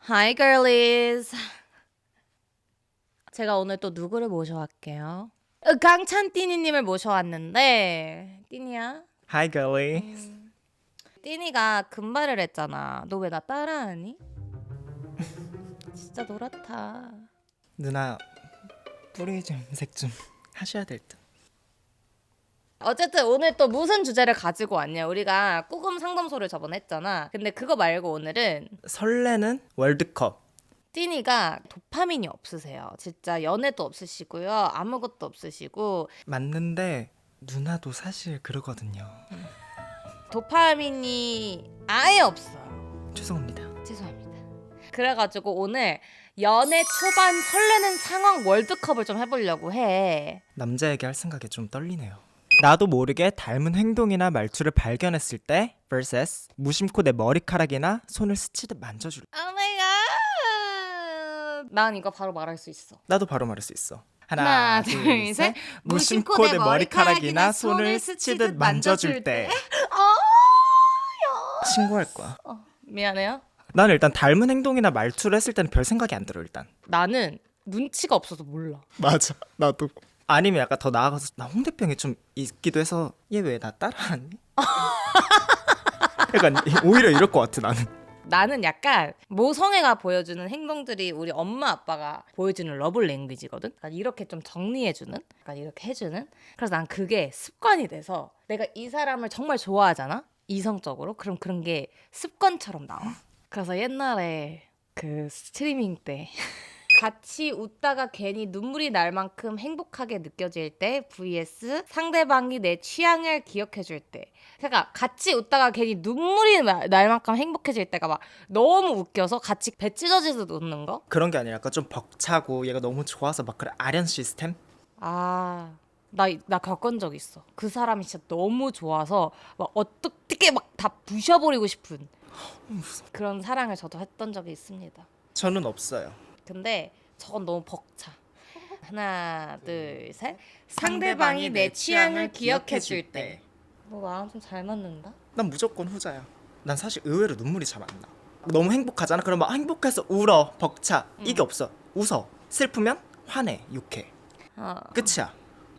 Hi girlies. 제가 오늘 또 누구를 모셔왔게요? 강찬띠니님을 모셔왔는데 띠니야? Hi girly. 띠니가 금발을 했잖아. 너 왜 나 따라하니? 진짜 노랗다. 누나 뿌리 염색 좀 하셔야 될 듯. 어쨌든 오늘 또 무슨 주제를 가지고 왔냐. 우리가 꾸금 상담소를 저번에 했잖아. 근데 그거 말고 오늘은 설레는 월드컵. 띠니가 도파민이 없으세요. 진짜 연애도 없으시고요. 아무것도 없으시고 맞는데 누나도 사실 그러거든요. 도파민이 아예 없어요. 죄송합니다. 죄송합니다. 그래가지고 오늘 연애 초반 설레는 상황 월드컵을 좀 해보려고 해. 남자 얘기할 생각에 좀 떨리네요. 나도 모르게 닮은 행동이나 말투를 발견했을 때 vs 무심코 내 머리카락이나 손을 스치듯 만져줄. 오 마이 갓. 난 이거 바로 말할 수 있어. 나도 바로 말할 수 있어. 하나, 둘, 셋. 무심코 내 머리카락이나 손을 스치듯 만져줄 때. 신고할 거야. 미안해요. 나는 일단 닮은 행동이나 말투를 했을 때는 별 생각이 안 들어 일단. 나는 눈치가 없어서 몰라. 맞아. 나도. 아니면 약간 더 나아가서 나 홍대병이 좀 있기도 해서 얘 왜 나 따라하니? 약간 오히려 이럴 것 같아 나는. 나는 약간 모성애가 보여주는 행동들이 우리 엄마 아빠가 보여주는 러브 랭귀지거든. 약간 이렇게 좀 정리해주는, 약간 이렇게 해주는. 그래서 난 그게 습관이 돼서 내가 이 사람을 정말 좋아하잖아. 이성적으로. 그럼 그런 게 습관처럼 나와. 그래서 옛날에 그 스트리밍 때 같이 웃다가 괜히 눈물이 날 만큼 행복하게 느껴질 때 vs 상대방이 내 취향을 기억해줄 때. 그러니까 같이 웃다가 괜히 눈물이 날 만큼 행복해질 때가 막 너무 웃겨서 같이 배 찢어지듯 웃는 거? 그런 게 아니라 약간 좀 벅차고 얘가 너무 좋아서 막 그래 아련 시스템? 아, 나 겪은 적 있어. 그 사람이 진짜 너무 좋아서 막 어떻게 막 다 부셔버리고 싶은 그런 사랑을 저도 했던 적이 있습니다. 저는 없어요. 근데 저건 너무 벅차. 하나, 둘, 셋. 상대방이 내 취향을 기억해줄 때. 너 나랑 좀 잘 맞는다? 난 무조건 후자야. 난 사실 의외로 눈물이 잘 안 나. 너무 행복하잖아. 그럼 막 행복해서 울어, 벅차. 이게 없어. 웃어. 슬프면 화내, 욕해. 끝이야.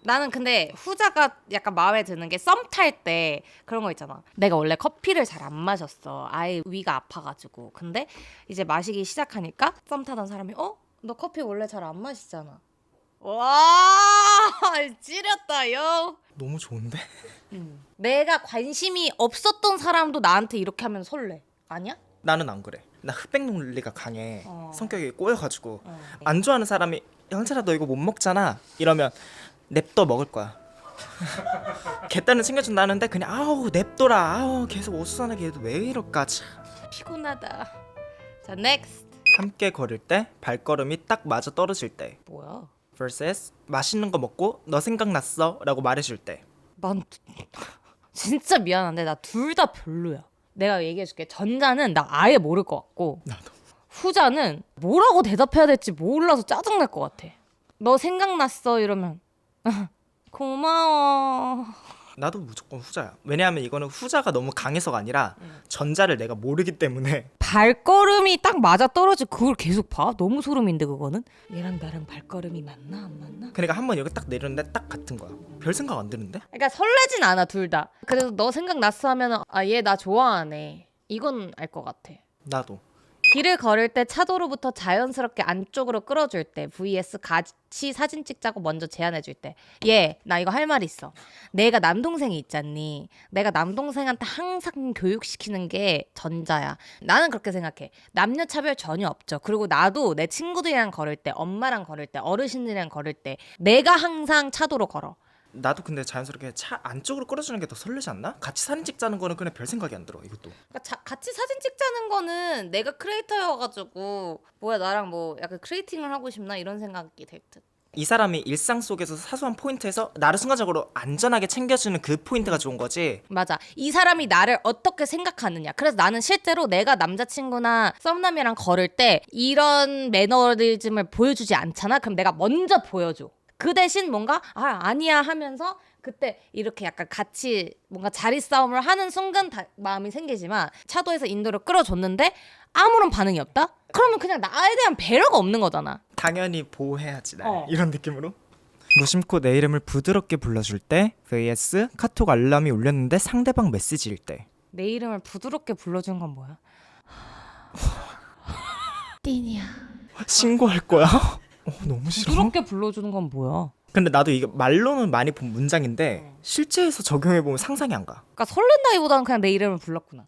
나는 근데 후자가 약간 마음에 드는 게 썸 탈 때 그런 거 있잖아. 내가 원래 커피를 잘 안 마셨어. 아예 위가 아파가지고. 근데 이제 마시기 시작하니까 썸 타던 사람이 너 커피 원래 잘 안 마시잖아. 와 찌렸다 요. 너무 좋은데? 내가 관심이 없었던 사람도 나한테 이렇게 하면 설레. 아니야? 나는 안 그래. 나 흑백 논리가 강해. 성격이 꼬여가지고 어. 안 좋아하는 사람이 영철아 너 이거 못 먹잖아 이러면 냅둬 먹을 거야. 개딸은 챙겨준다는데 그냥 아우 냅둬라. 아우 계속 어수선하게 해도 왜 이럴까 참. 피곤하다. 자, next. 함께 걸을 때 발걸음이 딱 맞아 떨어질 때 뭐야? vs 맛있는 거 먹고 너 생각났어 라고 말해줄 때. 난 진짜 미안한데 나 둘 다 별로야. 내가 얘기해줄게. 전자는 나 아예 모를 것 같고 나도. 후자는 뭐라고 대답해야 될지 몰라서 짜증날 것 같아. 너 생각났어 이러면 고마워. 나도 무조건 후자야. 왜냐하면 이거는 후자가 너무 강해서가 아니라 전자를 내가 모르기 때문에. 발걸음이 딱 맞아 떨어지고 그걸 계속 봐? 너무 소름인데 그거는? 얘랑 나랑 발걸음이 맞나 안 맞나? 그러니까 한번 여기 딱 내렸는데 딱 같은 거야. 별 생각 안 드는데? 그러니까 설레진 않아 둘 다. 그래서 너 생각났어 하면 얘 나 좋아하네. 이건 알 것 같아. 나도. 길을 걸을 때 차도로부터 자연스럽게 안쪽으로 끌어줄 때 vs 같이 사진 찍자고 먼저 제안해줄 때. 나 이거 할 말 있어. 내가 남동생이 있잖니. 내가 남동생한테 항상 교육시키는 게 전자야. 나는 그렇게 생각해. 남녀 차별 전혀 없죠. 그리고 나도 내 친구들이랑 걸을 때, 엄마랑 걸을 때, 어르신들이랑 걸을 때 내가 항상 차도로 걸어. 나도 근데 자연스럽게 차 안쪽으로 끌어주는 게 더 설레지 않나? 같이 사진 찍자는 거는 그냥 별 생각이 안 들어 이것도. 그러니까 같이 사진 찍자는 거는 내가 크리에이터여가지고 뭐야 나랑 뭐 약간 크리에이팅을 하고 싶나 이런 생각이 들 듯. 이 사람이 일상 속에서 사소한 포인트에서 나를 순간적으로 안전하게 챙겨주는 그 포인트가 좋은 거지. 맞아. 이 사람이 나를 어떻게 생각하느냐. 그래서 나는 실제로 내가 남자친구나 썸남이랑 걸을 때 이런 매너리즘을 보여주지 않잖아. 그럼 내가 먼저 보여줘. 그 대신 뭔가 아니야 하면서 그때 이렇게 약간 같이 뭔가 자리 싸움을 하는 순간 마음이 생기지만 차도에서 인도를 끌어줬는데 아무런 반응이 없다? 그러면 그냥 나에 대한 배려가 없는 거잖아. 당연히 보호해야지 날. 이런 느낌으로. 무심코 내 이름을 부드럽게 불러줄 때 vs 카톡 알람이 울렸는데 상대방 메시지일 때. 내 이름을 부드럽게 불러준 건 뭐야? 띠니야. 신고할 거야? 너무 싫어. 부드럽게 불러주는 건 뭐야? 근데 나도 이게 말로는 많이 본 문장인데 실제에서 적용해보면 상상이 안 가. 그러니까 설렌다기보다는 그냥 내 이름을 불렀구나.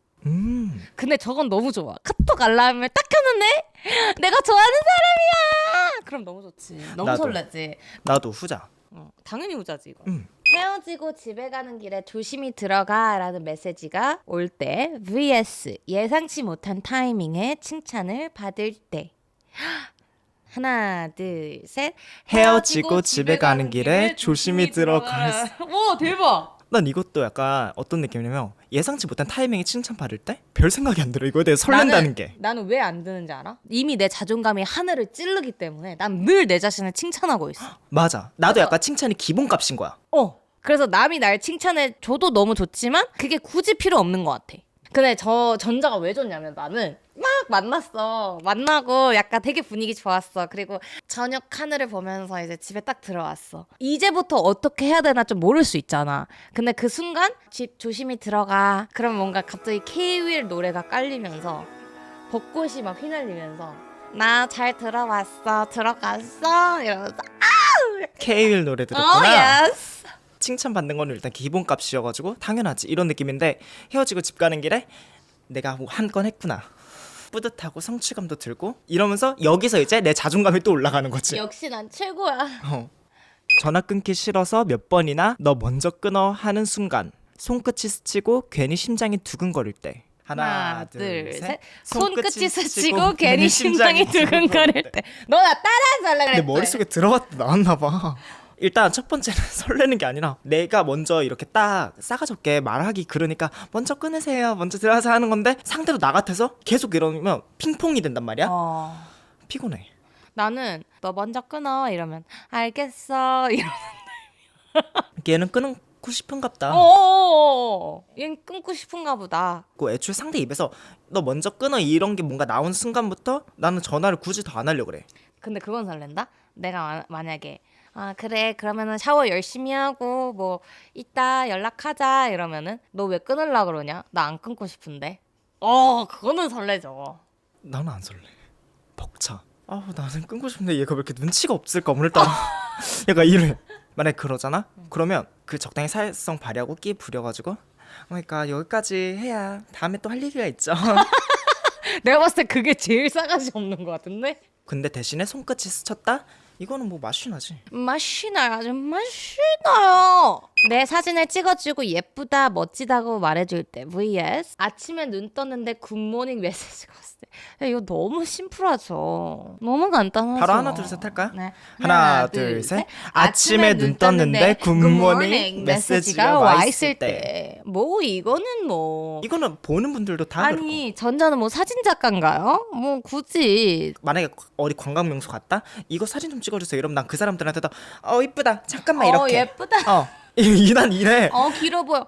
근데 저건 너무 좋아. 카톡 알람을 딱 켰는데 내가 좋아하는 사람이야. 그럼 너무 좋지. 너무 나도. 설레지. 나도 후자. 당연히 후자지 이거. 헤어지고 집에 가는 길에 조심히 들어가라는 메시지가 올 때 vs 예상치 못한 타이밍에 칭찬을 받을 때. 하나 둘 셋. 헤어지고 집에 가는 길에 조심히 들어가. 와 대박. 난 이것도 약간 어떤 느낌이냐면 예상치 못한 타이밍에 칭찬받을 때 별 생각이 안 들어. 이거에 대해 설렌다는 게. 나는 왜 안 드는지 알아? 이미 내 자존감이 하늘을 찌르기 때문에 난 늘 내 자신을 칭찬하고 있어. 맞아. 나도 약간 칭찬이 기본값인 거야. 그래서 남이 날 칭찬해 줘도 너무 좋지만 그게 굳이 필요 없는 것 같아. 근데 저 전자가 왜 좋냐면 나는 막 만났어. 만나고 약간 되게 분위기 좋았어. 그리고 저녁 하늘을 보면서 이제 집에 딱 들어왔어. 이제부터 어떻게 해야 되나 좀 모를 수 있잖아. 근데 그 순간 집 조심히 들어가. 그럼 뭔가 갑자기 K-윌 노래가 깔리면서 벚꽃이 막 휘날리면서 나 잘 들어왔어. 들어갔어. 이러면서 K-윌 노래 들었구나. 예스. 칭찬받는 거는 일단 기본값이어가지고 당연하지 이런 느낌인데 헤어지고 집 가는 길에 내가 뭐 한 건 했구나 뿌듯하고 성취감도 들고 이러면서 여기서 이제 내 자존감이 또 올라가는 거지. 역시 난 최고야. 전화 끊기 싫어서 몇 번이나 너 먼저 끊어 하는 순간 손끝이 스치고 괜히 심장이 두근거릴 때. 하나 둘 셋. 손끝이 스치고 괜히 심장이 두근거릴 때. 너 나 따라해서 하려고 내 그랬지? 머릿속에 들어갔다 나왔나 봐. 일단 첫 번째는 설레는 게 아니라 내가 먼저 이렇게 딱 싸가지 없게 말하기 그러니까 먼저 끊으세요 먼저 들어가서 하는 건데 상대도 나 같아서 계속 이러면 핑퐁이 된단 말이야. 피곤해. 나는 너 먼저 끊어 이러면 알겠어 이러. 얘는 끊고 싶은갑다. 얘는 끊고 싶은가 보다. 그 애초에 상대 입에서 너 먼저 끊어 이런 게 뭔가 나온 순간부터 나는 전화를 굳이 더 안 하려고 그래. 근데 그건 설렌다? 내가 만약에 그래 그러면은 샤워 열심히 하고 뭐 이따 연락하자 이러면은 너 왜 끊으려고 그러냐? 나 안 끊고 싶은데. 그거는 설레죠. 나는 안 설레. 벅차. 나는 끊고 싶은데 얘가 왜 이렇게 눈치가 없을까 오늘따라. 얘가 이래. 만약에 그러잖아? 그러면 그 적당히 사회성 발휘하고 끼 부려가지고 그러니까 여기까지 해야 다음에 또 할 얘기가 있죠. 내가 봤을 때 그게 제일 싸가지 없는 것 같은데? 근데 대신에 손끝이 스쳤다? 이거는 뭐 맛이 나지. 맛이 나요. 아주 맛이 나요. 내 사진을 찍어주고 예쁘다 멋지다고 말해줄 때 vs 아침에 눈 떴는데 굿모닝 메시지가 왔을 때. 야, 이거 너무 심플하죠. 너무 간단하죠. 바로 하나 둘 셋 할까요? 네. 하나 둘 셋. 아침에 눈 떴는데 굿모닝 메시지가 와 있을 때. 뭐 이거는 뭐 이거는 보는 분들도 다 그렇고. 아니 전자는 뭐 사진 작가인가요? 뭐 굳이 만약에 어디 관광 명소 갔다 이거 사진 좀 찍어주세요 이러면 난 그 사람들한테도 이쁘다 잠깐만 이렇게 예쁘다. 난 이래. 길어 보여.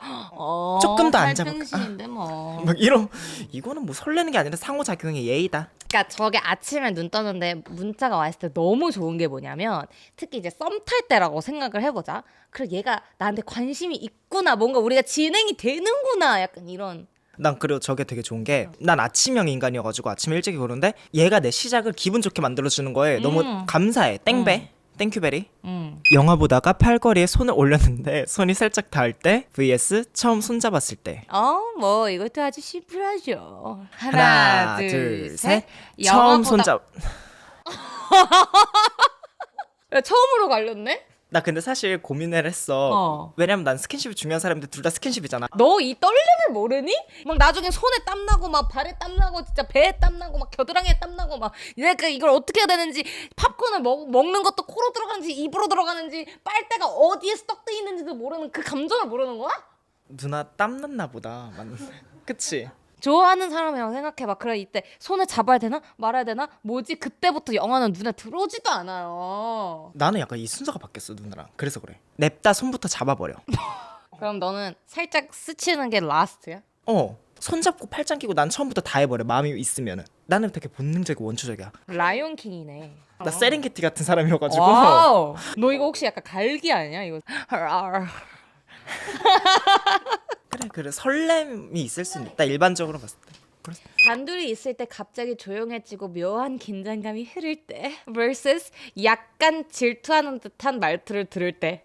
조금 더 앉아볼까? 팔등신인데 뭐. 막 이거는 뭐 설레는 게 아니라 상호작용의 예의다. 그러니까 저게 아침에 눈 떴는데 문자가 왔을 때 너무 좋은 게 뭐냐면 특히 이제 썸 탈 때라고 생각을 해보자. 그리고 얘가 나한테 관심이 있구나 뭔가 우리가 진행이 되는구나 약간 이런. 난 그리고 저게 되게 좋은 게 난 아침형 인간이어가지고 아침에 일찍 오는데 얘가 내 시작을 기분 좋게 만들어주는 거에 너무 감사해. 땡배 땡큐베리. 영화 보다가 팔걸이에 손을 올렸는데 손이 살짝 닿을 때 vs 처음 손잡았을 때. 뭐 이것도 아주 심플하죠. 하나 둘 셋. 처음 손잡. 야, 처음으로 갈렸네? 나 근데 사실 고민을 했어. 왜냐면 난 스킨십이 중요한 사람인데 둘 다 스킨십이잖아. 너 이 떨림을 모르니? 막 나중에 손에 땀 나고 막 발에 땀 나고 진짜 배에 땀 나고 막 겨드랑이에 땀 나고 막 내가 이걸 어떻게 해야 되는지 팝콘을 먹는 것도 코로 들어가는지 입으로 들어가는지 빨대가 어디에 스톡돼 있는지도 모르는 그 감정을 모르는 거야? 누나 땀 났나 보다. 맞는데. 그치? 좋아하는 사람이라고 생각해봐. 그래 이때 손을 잡아야 되나 말아야 되나 뭐지? 그때부터 영화는 눈에 들어오지도 않아요. 나는 약간 이 순서가 바뀌었어 누나랑. 그래서 그래. 냅다 손부터 잡아버려. 그럼 너는 살짝 스치는 게 라스트야? 손잡고 팔짱 끼고 난 처음부터 다 해버려. 마음이 있으면은. 나는 되게 본능적이고 원초적이야. 라이온 킹이네. 나 세렝게티 같은 사람이어가지고. 와우. 너 이거 혹시 약간 갈기 아니야? 이거. 그래 설렘이 있을 수 있다. 일반적으로 봤을 때. 그래서 단둘이 있을 때 갑자기 조용해지고 묘한 긴장감이 흐를 때 vs 약간 질투하는 듯한 말투를 들을 때.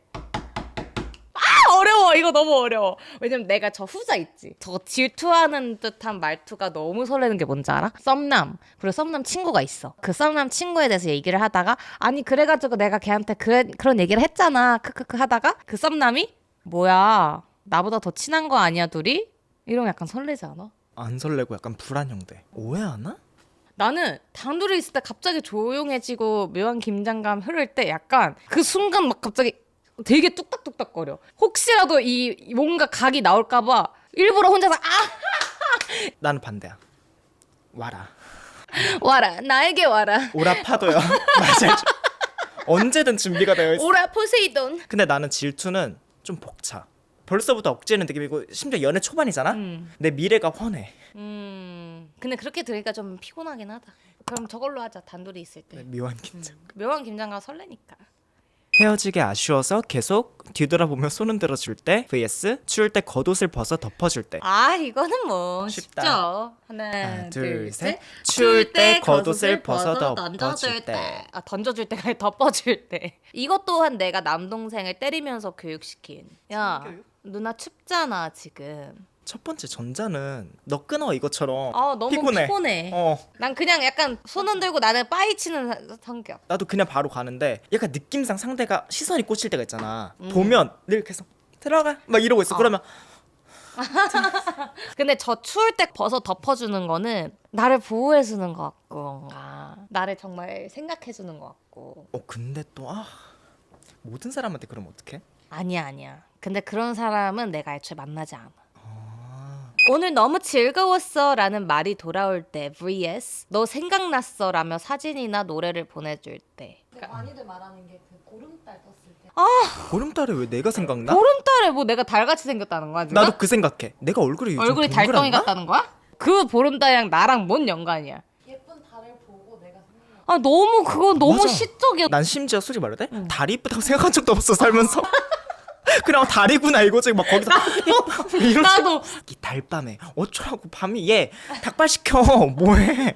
어려워. 이거 너무 어려워. 왜냐면 내가 저 후자 있지. 저 질투하는 듯한 말투가 너무 설레는 게 뭔지 알아? 썸남. 그리고 썸남 친구가 있어. 그 썸남 친구에 대해서 얘기를 하다가 아니 그래가지고 내가 걔한테 그런 얘기를 했잖아. 크크크 하다가 그 썸남이 뭐야 나보다 더 친한 거 아니야 둘이? 이러면 약간 설레지 않아? 안 설레고 약간 불안형돼. 오해하나? 나는 단둘이 있을 때 갑자기 조용해지고 묘한 긴장감 흐를 때 약간 그 순간 막 갑자기 되게 뚝딱뚝딱거려. 혹시라도 이 뭔가 각이 나올까봐 일부러 혼자서 나는 반대야. 와라. 와라 나에게 와라 오라 파도야. 맞아. 언제든 준비가 되어 있어. 오라 포세이돈. 근데 나는 질투는 좀 벅차. 벌써부터 억제는 느낌이고 심지어 연애 초반이잖아. 내 미래가 훤해. 근데 그렇게 들으니까 좀 피곤하긴 하다. 그럼 저걸로 하자. 단둘이 있을 때 묘한 긴장. 묘한 긴장감 설레니까. 헤어지기 아쉬워서 계속 뒤돌아보며 손 흔들어 줄 때 vs 추울 때 겉옷을 벗어 덮어줄 때. 아 이거는 뭐 쉽다. 쉽죠. 하나 둘, 둘 셋. 셋. 추울 때 겉옷을 벗어 덮어줄 던져줄 때. 아 던져줄 때가 아니라 덮어줄 때. 이것 또한 내가 남동생을 때리면서 교육시킨. 야 교육? 누나 춥잖아 지금. 첫 번째 전자는 너 끊어 이것처럼 아 너무 피곤해. 난 그냥 약간 손 흔들고 나는 빠이치는 성격. 나도 그냥 바로 가는데 약간 느낌상 상대가 시선이 꽂힐 때가 있잖아. 보면 늘 계속 들어가 막 이러고 있어. 그러면 근데 저 추울 때 벗어 덮어주는 거는 나를 보호해주는 것 같고 뭔가 나를 정말 생각해주는 것 같고. 근데 또 모든 사람한테 그러면 어떡해? 아니야. 근데 그런 사람은 내가 애초에 만나지 않아. 오늘 너무 즐거웠어 라는 말이 돌아올 때 vs 너 생각났어 라며 사진이나 노래를 보내줄 때. 많이들 말하는 게 그 보름달 떴을 때. 보름달에 왜 내가 생각나? 보름달에 뭐 내가 달같이 생겼다는 거야 지금? 나도 그 생각해. 내가 얼굴이 요즘 얼굴이 달덩이 동그랗나? 같다는 거야? 그 보름달이랑 나랑 뭔 연관이야? 예쁜 달을 보고 내가 생각나. 아 너무 그건 너무 맞아. 시적이야. 난 심지어 솔직히 말해도 돼? 달이 이쁘다고 생각한 적도 없어 살면서. 그냥 달이구나 이거지. 막 거기서 이런 나도 이 달밤에 어쩌라고 밤이 얘 닭발시켜 뭐해.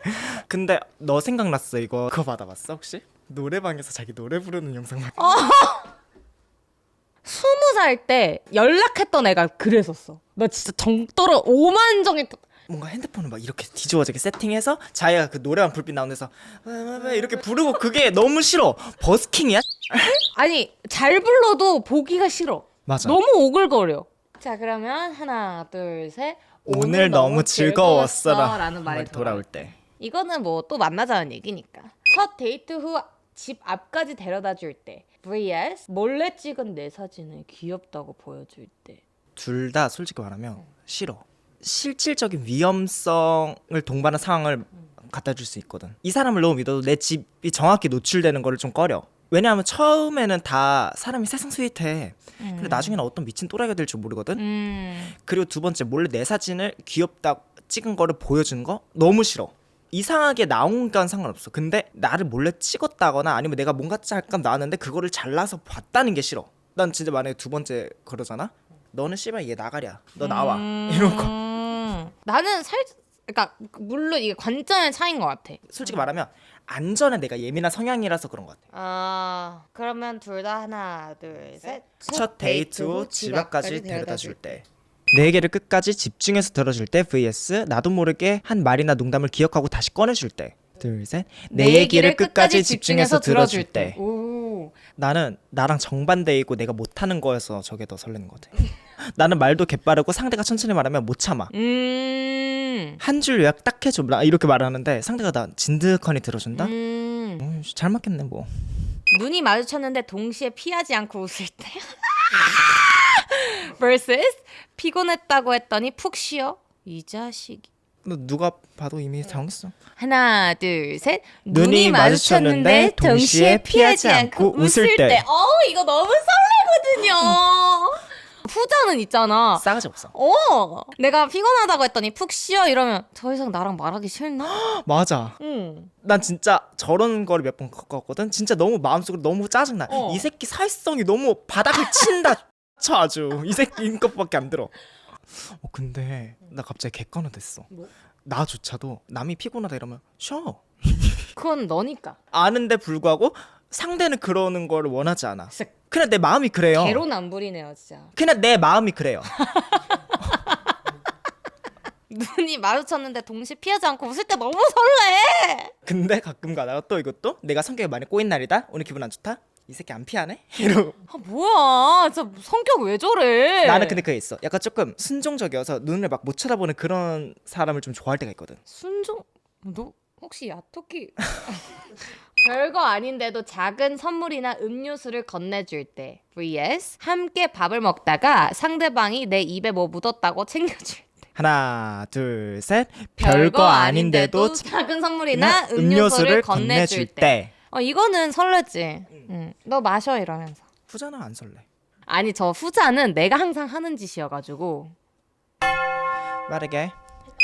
근데 너 생각났어 이거 그거 받아봤어 혹시? 노래방에서 자기 노래 부르는 영상 20살 때 연락했던 애가 그랬었어. 나 진짜 정떨어 오만정이. 뭔가 핸드폰을 막 이렇게 뒤집어지게 세팅해서 자기가 그 노래방 불빛 나오는 데서 이렇게 부르고 그게 너무 싫어. 버스킹이야? 아니 잘 불러도 보기가 싫어. 맞아. 너무 오글거려. 자 그러면 하나 둘 셋. 오늘 너무 즐거웠어라 라는 말이 돌아올 때. 이거는 뭐 또 만나자는 얘기니까. 첫 데이트 후 집 앞까지 데려다 줄 때 vs 몰래 찍은 내 사진을 귀엽다고 보여줄 때. 둘 다 솔직히 말하면 싫어. 실질적인 위험성을 동반한 상황을 갖다 줄 수 있거든. 이 사람을 너무 믿어도 내 집이 정확히 노출되는 거를 좀 꺼려. 왜냐하면 처음에는 다 사람이 세상 스윗해. 그리고 나중에는 어떤 미친 또라이가 될 줄 모르거든. 그리고 두 번째 몰래 내 사진을 귀엽다 찍은 거를 보여주는 거 너무 싫어. 이상하게 나온 건 상관없어. 근데 나를 몰래 찍었다거나 아니면 내가 뭔가 잠깐 나왔는데 그거를 잘라서 봤다는 게 싫어. 난 진짜 만약에 두 번째 그러잖아. 너는 씨발 얘 나가랴. 너 나와. 이런 거. 나는 그러니까 물론 이게 관점의 차이인 것 같아. 솔직히 말하면 안전에 내가 예민한 성향이라서 그런 것 같아. 그러면 둘 다 하나 둘 셋. 첫 데이트 후 집 앞까지 데려다 줄 때. 내 얘기를 끝까지 집중해서 들어줄 때 vs 나도 모르게 한 말이나 농담을 기억하고 다시 꺼내줄 때. 둘, 셋. 내 얘기를 끝까지 집중해서 들어줄 때. 오. 나는 나랑 정반대이고 내가 못하는 거여서 저게 더 설레는 것 같아. 나는 말도 개빠르고 상대가 천천히 말하면 못 참아. 한 줄 요약 딱 해줘 이렇게 말하는데 상대가 나 진득하니 들어준다? 잘 맞겠네 뭐. 눈이 마주쳤는데 동시에 피하지 않고 웃을 때. vs 피곤했다고 했더니 푹 쉬어 이 자식이. 너 누가 봐도 이미 정했어. 하나 둘 셋. 눈이 마주쳤는데 동시에 피하지 않고 웃을 때. 이거 너무 설레거든요. 후자는 있잖아. 싸가지 없어. 내가 피곤하다고 했더니 푹 쉬어 이러면 더 이상 나랑 말하기 싫나? 맞아. 응. 난 진짜 저런 거를 몇 번 겪었거든. 진짜 너무 마음속으로 너무 짜증나. 이 새끼 사회성이 너무 바닥을 친다. 쳐 아주. 이 새끼인 것밖에 안 들어. 근데 나 갑자기 객관화됐어. 뭐? 나조차도 남이 피곤하다 이러면 쉬어. 그건 너니까. 아는데 불구하고 상대는 그러는 걸 원하지 않아. 진짜 그냥 내 마음이 그래요. 개로남불이네요 진짜. 그냥 내 마음이 그래요. 눈이 마주쳤는데 동시에 피하지 않고 웃을 때 너무 설레. 근데 가끔 가다가 또 이것도 내가 성격이 많이 꼬인 날이다. 오늘 기분 안 좋다. 이 새끼 안 피하네? 이러고. 뭐야 진짜 성격 왜 저래. 나는 근데 그게 있어. 약간 조금 순종적이어서 눈을 막 못 쳐다보는 그런 사람을 좀 좋아할 때가 있거든. 순종? 너 혹시 야토끼? 별거 아닌데도 작은 선물이나 음료수를 건네줄 때 vs 함께 밥을 먹다가 상대방이 내 입에 뭐 묻었다고 챙겨줄 때. 하나 둘 셋. 별거 아닌데도 작은 선물이나 음료수를 건네줄 때. 이거는 설레지. 너 마셔 이러면서. 후자는 안 설레. 아니 저 후자는 내가 항상 하는 짓이어가지고. 빠르게.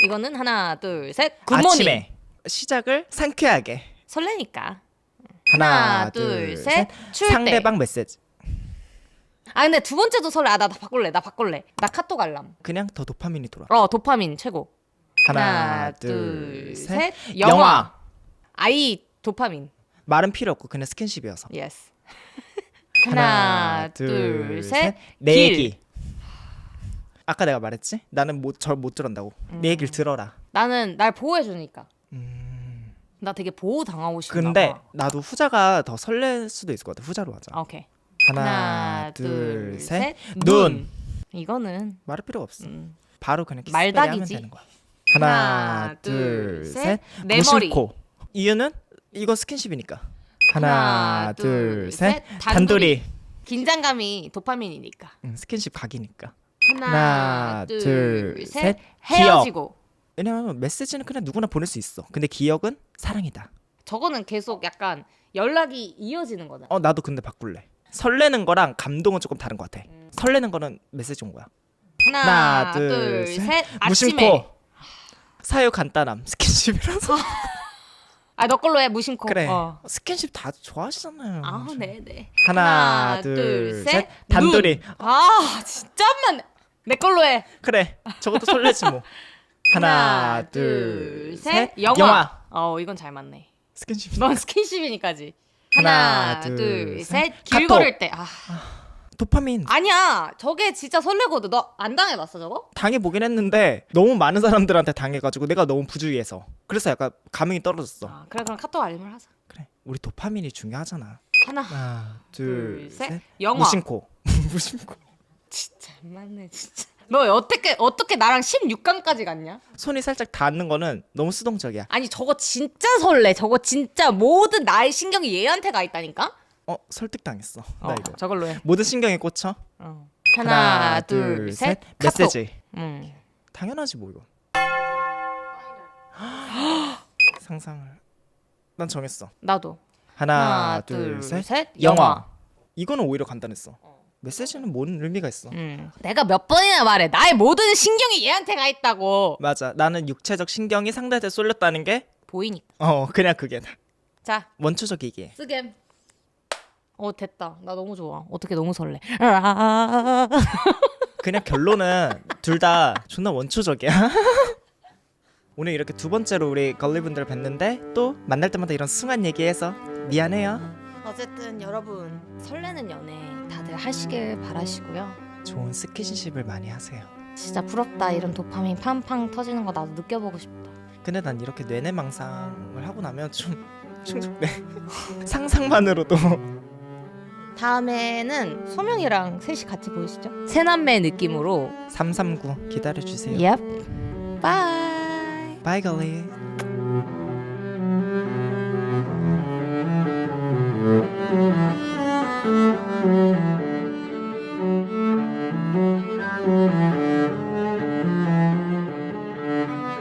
이거는 하나 둘 셋. 굿모닝. 아침에 시작을 상쾌하게. 설레니까. 하나 둘 셋. 추울 상대방 메시지. 근데 두 번째도 설레. 나 바꿀래. 나 카톡 알람. 그냥 더 도파민이 돌아. 도파민 최고. 하나 둘 셋. 영화. 아이 도파민. 말은 필요 없고 그냥 스킨십이어서. 예스. 하나 둘 셋. 내 길. 얘기. 아까 내가 말했지? 나는 절 못 들었다고. 내 얘기를 들어라. 나는 날 보호해 주니까. 나 되게 보호 당하고 싶나 근데 봐. 나도 후자가 더 설렐 수도 있을 것 같아. 후자로 하자. 오케이. 하나 둘 셋. 눈. 이거는 말할 필요가 없어. 바로 그냥 키스 말닭이지. 하면 되는 거야. 하나 둘 셋. 내 머리. 무심코. 이유는 이거 스킨십이니까. 하나, 하나 둘, 둘 셋. 셋. 단둘이. 긴장감이 도파민이니까. 스킨십 각이니까. 하나, 둘, 셋. 헤어지고. 왜냐면 메시지는 그냥 누구나 보낼 수 있어. 근데 기억은 사랑이다. 저거는 계속 약간 연락이 이어지는 거잖아. 나도 근데 바꿀래. 설레는 거랑 감동은 조금 다른 것 같아. 설레는 거는 메시지 온 거야. 하나, 둘, 셋. 아침에. 무심코. 사유 간단함. 스킨십이라서. 너 걸로 해. 무심코. 그래. 스킨십 다 좋아하시잖아요. 네네. 하나 둘 셋. 단둘이. 진짜만. 내 걸로 해. 그래. 저것도 설레지 뭐. 하나 둘 셋. 영화. 이건 잘 맞네. 스킨십. 넌 스킨십이니까지. 하나, 하나, 둘, 둘, 셋. 셋. 길 카톡. 걸을 때. 도파민. 아니야. 저게 진짜 설레거든. 너 안 당해봤어 저거? 당해보긴 했는데 너무 많은 사람들한테 당해가지고 내가 너무 부주의해서 그래서 약간 감흥이 떨어졌어. 그래 그럼 카톡 알림을 하자. 그래. 우리 도파민이 중요하잖아. 하나, 둘, 둘, 셋. 셋. 영화. 무심코. 무심코. 진짜 안 맞네 진짜. 너 어떻게 나랑 16강까지 갔냐? 손이 살짝 닿는 거는 너무 수동적이야. 아니 저거 진짜 설레. 저거 진짜 모든 나의 신경이 얘한테 가 있다니까? 설득당했어. 나 이거. 저걸로 해. 모든 신경이 꽂혀. 하나, 둘, 셋. 메시지. 카톡. 당연하지 뭐 이거. 상상을. 난 정했어. 나도. 하나, 둘, 셋. 영화. 이거는 오히려 간단했어. 메시지는 뭔 의미가 있어? 내가 몇 번이나 말해. 나의 모든 신경이 얘한테 가 있다고. 맞아. 나는 육체적 신경이 상대한테 쏠렸다는 게 보이니까. 그냥 그게 자, 원초적이기에. 쓰겜. 됐다. 나 너무 좋아. 어떻게 너무 설레. 그냥 결론은 둘 다 존나 원초적이야. 오늘 이렇게 두 번째로 우리 걸리분들 뵀는데 또 만날 때마다 이런 숭한 얘기해서 미안해요. 어쨌든 여러분 설레는 연애 다들 하시길 바라시고요. 좋은 스킨십을 많이 하세요. 진짜 부럽다. 이런 도파민 팡팡 터지는 거 나도 느껴보고 싶다. 근데 난 이렇게 뇌내망상을 하고 나면 좀 충족돼. 상상만으로도. 다음에는 소명이랑 셋이 같이 보시죠. 새남매 느낌으로. 339 기다려주세요. Yep. Bye. Bye, 걸리.